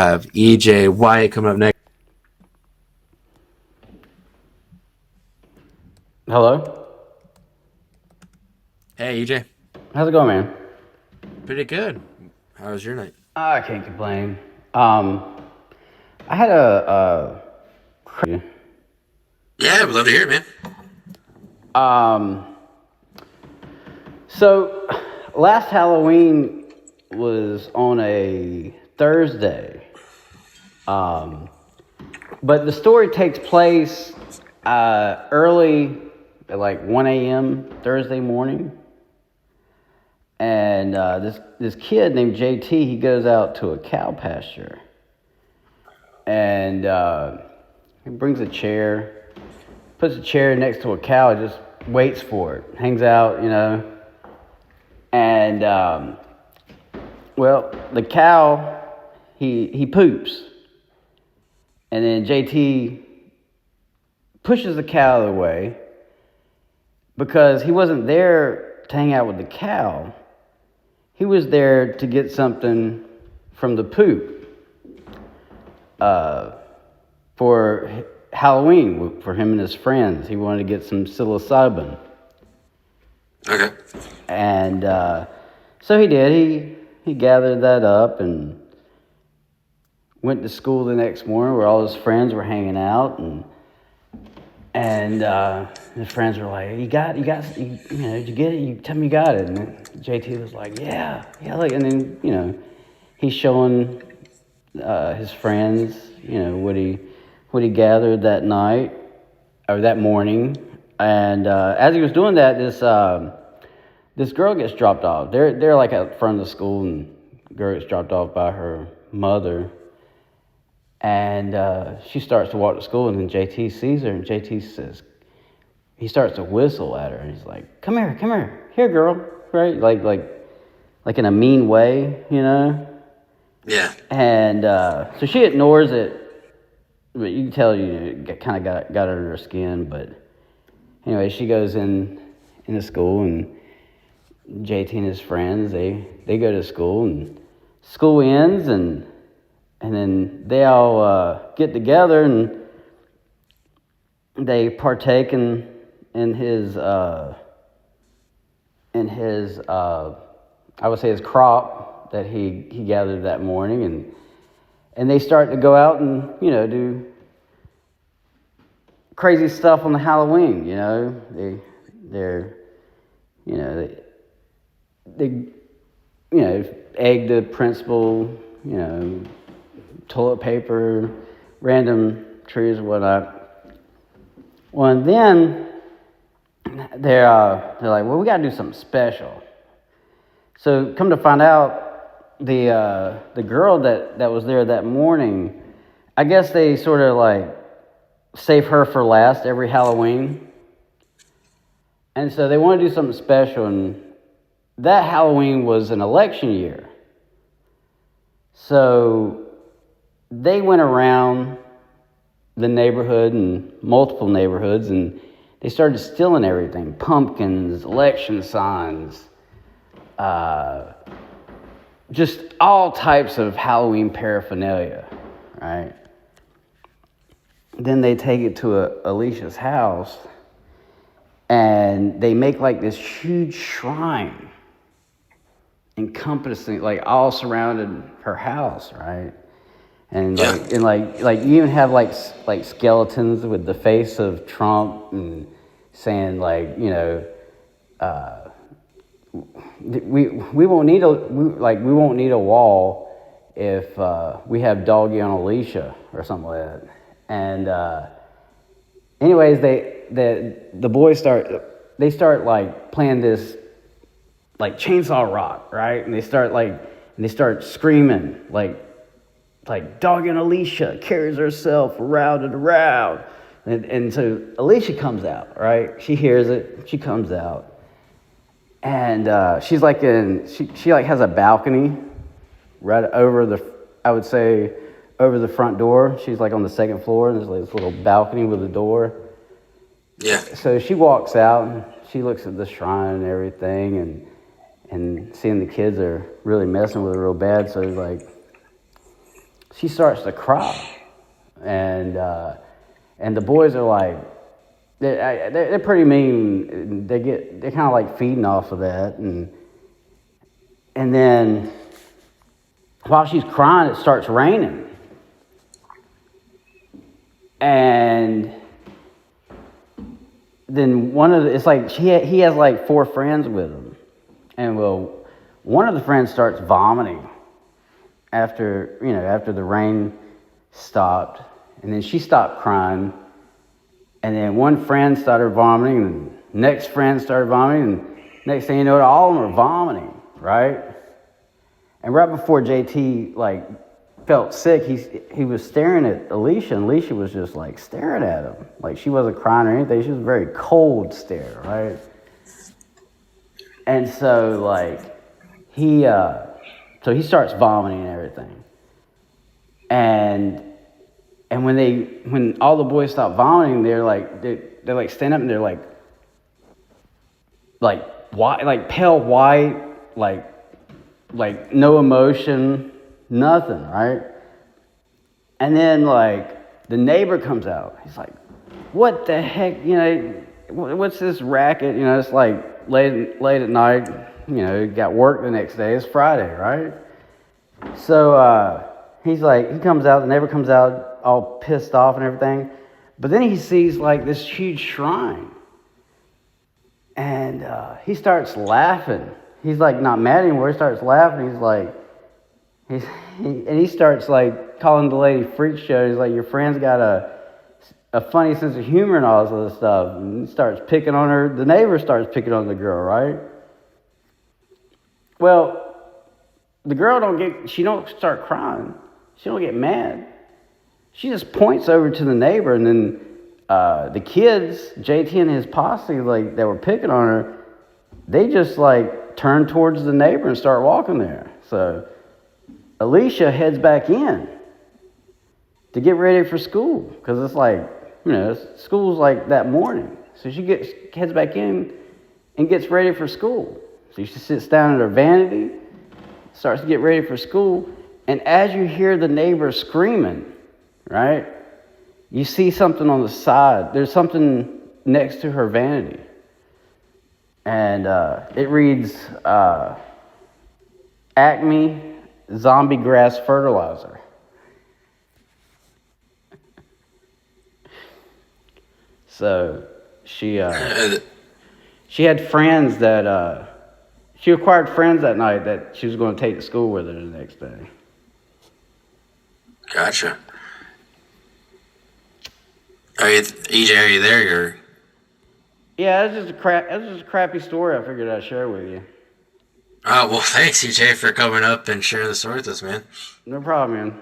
have EJ White coming up next. Hello? Hey, EJ. How's it going, man? Pretty good. How was your night? I can't complain. I had a Yeah, we'd love to hear it, man. um so last Halloween was on a Thursday. Um but the story takes place early at like 1 a.m. Thursday morning. And this kid named JT, he goes out to a cow pasture, and he brings a chair, puts a chair next to a cow, just waits for it, hangs out, and well, the cow, he poops, and then JT pushes the cow out of the way because he wasn't there to hang out with the cow. He was there to get something from the poop for Halloween for him and his friends. He wanted to get some psilocybin. Okay. And so he did. He gathered that up and went to school the next morning where all his friends were hanging out. And his friends were like, did you get it? You tell me you got it. And JT was like, yeah. And then, he's showing his friends, what he gathered that night or that morning. And as he was doing that, this girl gets dropped off. They're like out front of the school, and the girl gets dropped off by her mother. And she starts to walk to school, and then JT sees her, and he starts to whistle at her, and he's like, come here, girl, right? Like in a mean way, Yeah. And so she ignores it, but you can tell, kind of got under her skin. But anyway, she goes into school, and JT and his friends, they go to school, and school ends, and then they all get together and they partake in his I would say his crop that he gathered that morning, and they start to go out and do crazy stuff on the Halloween. They egg the principal, toilet paper, random trees and whatnot. Well, and then they're like, well, we got to do something special. So come to find out, the girl that was there that morning, I guess they sort of like save her for last every Halloween. And so they want to do something special, and that Halloween was an election year. So they went around the neighborhood and multiple neighborhoods, and they started stealing everything: pumpkins, election signs, just all types of Halloween paraphernalia, right? Then they take it to Alicia's house, and they make like this huge shrine encompassing, like all surrounded her house, right? And like you even have like skeletons with the face of Trump and saying we won't need a wall if we have Doggy on Alicia or something like that. And anyways, the boys start like playing this like chainsaw rock, right? And they start screaming like Doggy on Alicia carries herself around and around. And so Alicia comes out, right? She hears it, she comes out. And she's like she like has a balcony right over I would say over the front door. She's like on the second floor, and there's like this little balcony with a door. Yeah. So she walks out and she looks at the shrine and everything, and seeing the kids are really messing with her real bad. So like she starts to cry, and the boys are like, they're pretty mean. They're kind of like feeding off of that, and then while she's crying, it starts raining, and then it's like he has like 4 friends with him, and well, one of the friends starts vomiting after the rain stopped, and then she stopped crying, and then one friend started vomiting, and the next friend started vomiting, and next thing you know, all of them are vomiting, right? And right before JT like felt sick, he was staring at Alicia, and Alicia was just like staring at him, like she wasn't crying or anything. She was a very cold stare, right? And so like he starts vomiting and everything, and when all the boys stop vomiting, they're like stand up, and they're like white, like pale white, like no emotion, nothing, right? And then like the neighbor comes out. He's like, "What the heck? What's this racket? It's like late at night. Got work the next day. It's Friday, right?" So he comes out. The neighbor comes out all pissed off and everything. But then he sees like this huge shrine, and he starts laughing. He's like not mad anymore. He starts laughing. He starts like calling the lady freak show. He's like, "Your friend's got a funny sense of humor and all this other stuff." And he starts picking on her. The neighbor starts picking on the girl, right? Well, the girl don't start crying. She don't get mad. She just points over to the neighbor, and then the kids, JT and his posse, like that were picking on her, they just like turn towards the neighbor and start walking there. So Alicia heads back in to get ready for school, because it's like, school's like that morning. So she heads back in and gets ready for school. So she sits down at her vanity, starts to get ready for school, and as you hear the neighbor screaming, right, you see something on the side. There's something next to her vanity, and it reads Acme Zombie Grass Fertilizer. So she had friends that she acquired friends that night that she was going to take to school with her the next day. Gotcha. EJ, are you there? Yeah, that's just a crappy story I figured I'd share with you. Oh, well, thanks, EJ, for coming up and sharing the story with us, man. No problem, man.